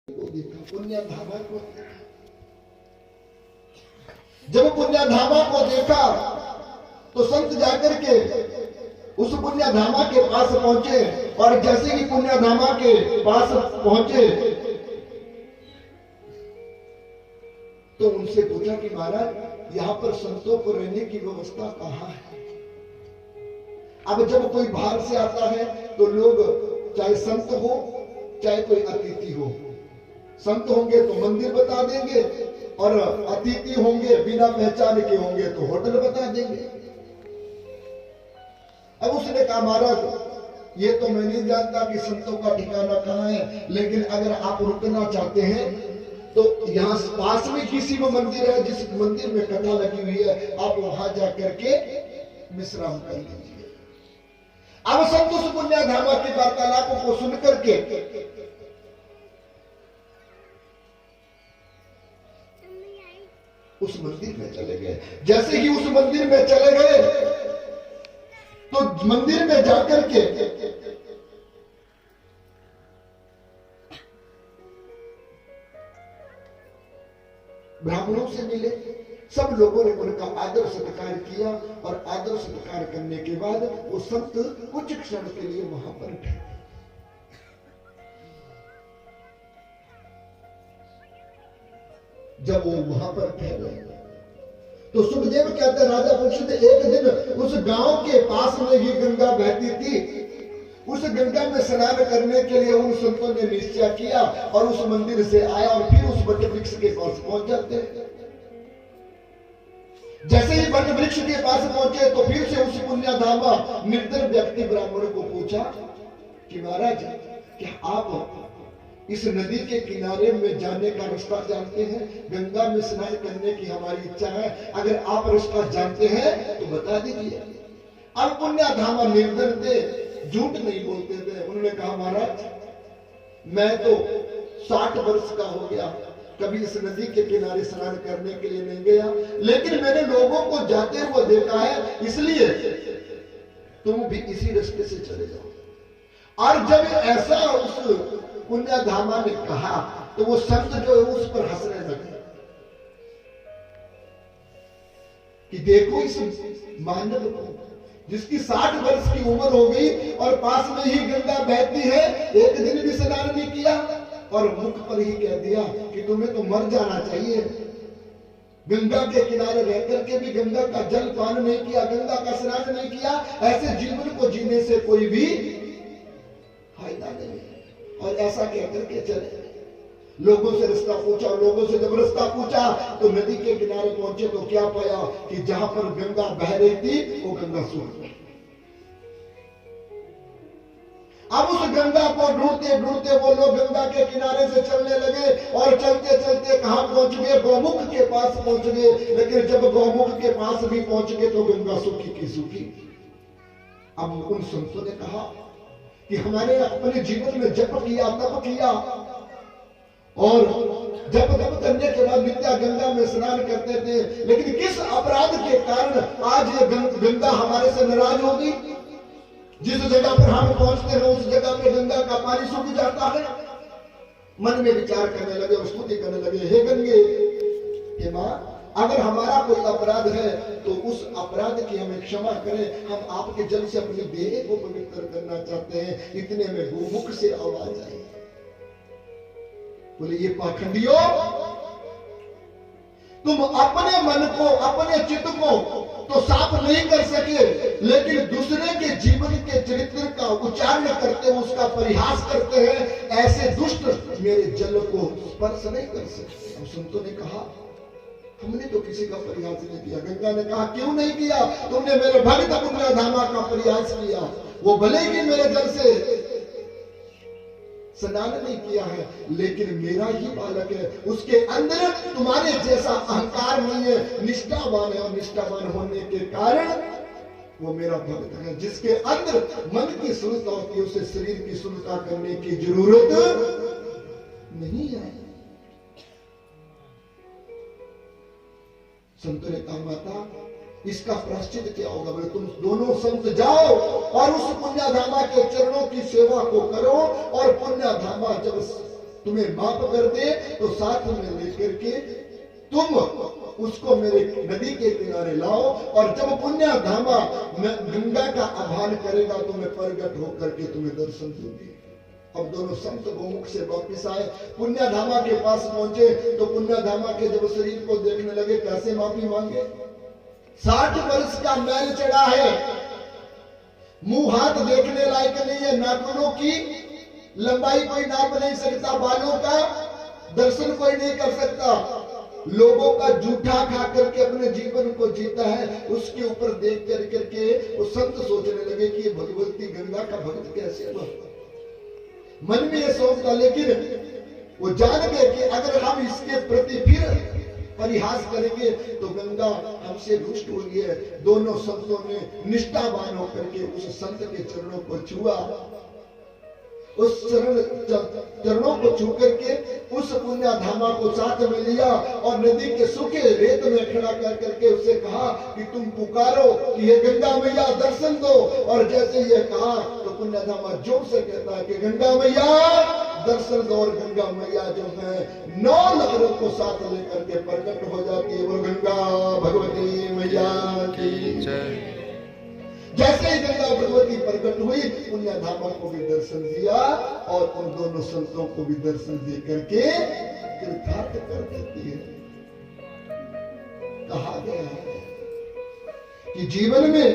को देखा, पुण्यधामा को देखा। जब पुण्यधामा को देखा तो संत जाकर के उस पुण्यधामा के पास पहुंचे और जैसे ही पुण्यधामा के पास पहुंचे तो उनसे पूछा कि महाराज यहाँ पर संतों को रहने की व्यवस्था कहाँ है। अब जब कोई बाहर से आता है तो लोग चाहे संत हो चाहे कोई अतिथि हो, संत होंगे तो मंदिर बता देंगे और अतिथि होंगे बिना पहचान के होंगे तो होटल बता देंगे। अब उसने कहा महाराज ये तो मैं नहीं जानता कि संतों का ठिकाना कहाँ है, लेकिन अगर आप रुकना चाहते हैं तो यहाँ पास में किसी में मंदिर है, जिस मंदिर में कथा लगी हुई है आप वहां जाकर के विश्राम कर लीजिए। अब संत उस पुण्यधामा की वार्तालापों को सुनकर के उस मंदिर में चले गए। जैसे ही उस मंदिर में चले गए तो मंदिर में जाकर के ब्राह्मणों से मिले। सब लोगों ने उनका आदर सत्कार किया और आदर सत्कार करने के बाद वो संत कुछ क्षण के लिए वहां पर ठहरे। जब वो वहां पर ठहरे तो सुखदेव कहते राजा परीक्षित एक दिन उस गांव के पास में ही गंगा बहती थी। उस गंगा में स्नान करने के लिए उन संतों ने निश्चय किया और उस मंदिर से आया और फिर उस वट वृक्ष के पास पहुंच जाते। जैसे ही वट वृक्ष के पास पहुंचे तो फिर से उस पुण्यधामा निर्धन व्यक्ति ब्राह्मण को पूछा कि महाराज क्या आप इस नदी के किनारे में जाने का रास्ता जानते हैं? गंगा में स्नान करने की हमारी इच्छा है, अगर आप रास्ता जानते हैं तो बता दीजिए। अब पुण्यधामा निर्धन थे, झूठ नहीं बोलते थे। उन्होंने कहा महाराज मैं तो 60 वर्ष का हो गया, कभी इस नदी के किनारे स्नान करने के लिए नहीं गया, लेकिन मैंने लोगों को जाते हुए देखा है, इसलिए तुम भी इसी रास्ते से चले जाओ। और जब ऐसा उस पुण्यधामा ने कहा तो वो संत जो है उस पर हंसने लगे कि देखो इस मानव को जिसकी 60 वर्ष की उम्र हो गई और पास में ही गंगा बहती है, एक दिन भी स्नान नहीं किया और मुख पर ही कह दिया कि तुम्हें तो मर जाना चाहिए। गंगा के किनारे रह करके भी गंगा का जल पान नहीं किया, गंगा का स्नान नहीं किया, ऐसे जीवन को जीने से कोई भी फायदा नहीं। और ऐसा कहकर के चले। लोगों से रास्ता पूछा, लोगों से जब रास्ता पूछा तो नदी के किनारे पहुंचे तो क्या पाया कि जहां पर गंगा बह रही थी वो गंगा सूख गई। अब उस गंगा को ढूंढते ढूंढते वो लोग गंगा के किनारे से चलने लगे और चलते चलते कहां पहुंच गए? गौमुख के पास पहुंच गए। लेकिन जब गौमुख के पास भी पहुंच गए तो गंगा सूखी की सूखी। अब उन संतों ने कहा कि हमारे अपने जीवन में जप किया, तप किया और जप तप करने के बाद नित्य गंगा में स्नान करते थे, लेकिन किस अपराध के कारण आज ये गंगा हमारे से नाराज होगी? जिस जगह पर हम पहुंचते हैं उस जगह पे गंगा का पानी सूख जाता है। मन में विचार करने लगे और स्तुति करने लगे, हे गंगे, हे मां, अगर हमारा कोई अपराध है तो उस अपराध की हमें क्षमा करें, हम आपके जल से अपनी देह को पवित्र करना चाहते हैं। इतने में गोमुख से आवाज आई, बोले ये पाखंडियों, तुम अपने मन को अपने चित्त को तो साफ नहीं कर सके, लेकिन दूसरे के जीवन के चरित्र का उच्चारण करते हैं, उसका परिहास करते हैं। ऐसे दुष्ट मेरे जल को स्पर्श नहीं कर सकते। अब संतों ने कहा हमने तो किसी का प्रयास नहीं किया। गंगा ने कहा क्यों नहीं किया? तुमने मेरे भक्त पुण्यधामा का प्रयास किया, वो भले ही मेरे जल से स्नान नहीं किया है, लेकिन मेरा ही बालक है, उसके अंदर तुम्हारे जैसा अहंकार नहीं है, निष्ठावान है और निष्ठावान होने के कारण वो मेरा भक्त है। जिसके अंदर मन की शुद्धता होती है उसे शरीर की शुद्धता करने की जरूरत नहीं है। संत ने कहा माता इसका प्रायश्चित क्या होगा? बोले तुम दोनों संत जाओ और उस पुण्यधामा के चरणों की सेवा को करो और पुण्यधामा जब तुम्हें माफ कर दे तो साथ में लेकर के तुम उसको मेरे नदी के किनारे लाओ, और जब पुण्य धामा गंगा का आह्वान करेगा तो मैं प्रगट होकर के तुम्हें दर्शन दूंगी। अब दोनों संत गोमुख से वापिस आए, पुण्य धामा के पास पहुंचे तो पुण्य धामा के जब शरीर को देखने लगे, कैसे माफी मांगे? 60 वर्ष का मैल चढ़ा है, मुंह हाथ देखने लायक नहीं है, नाखूनों की लंबाई कोई नाप नहीं सकता, बालों का दर्शन कोई नहीं कर सकता, लोगों का जूठा खा करके अपने जीवन को जीता है। उसके ऊपर देख कर करके वो संत सोचने लगे कि ये भगवती गंगा का भक्त कैसे हुआ। मन में ये सोचता, लेकिन वो जान गए कि अगर हम इसके प्रति फिर परिहास करेंगे तो गंगा हमसे रुष्ट हो गई है। दोनों संतों ने निष्ठावान होकर के उस संत के चरणों को छुआ, उस चरणों को छू करके उस पुण्य धामा को साथ में लिया और नदी के सूखे रेत में खड़ा कर करके उससे कहा कि तुम पुकारो कि हे गंगा मैया दर्शन दो। और जैसे ये कहा तो पुण्य धामा जोर से कहता है कि गंगा मैया दर्शन दो, और गंगा मैया जो है 9 लहरों को साथ लेकर के प्रकट हो जाती है। वो गंगा भगवती मैया की जय। जैसे ही गंगा भगवती प्रकट हुई, पुण्य धामा को भी दर्शन दिया और उन दोनों संतों को भी दर्शन दे करके कृतार्थ कर देती है। कहा गया है कि जीवन में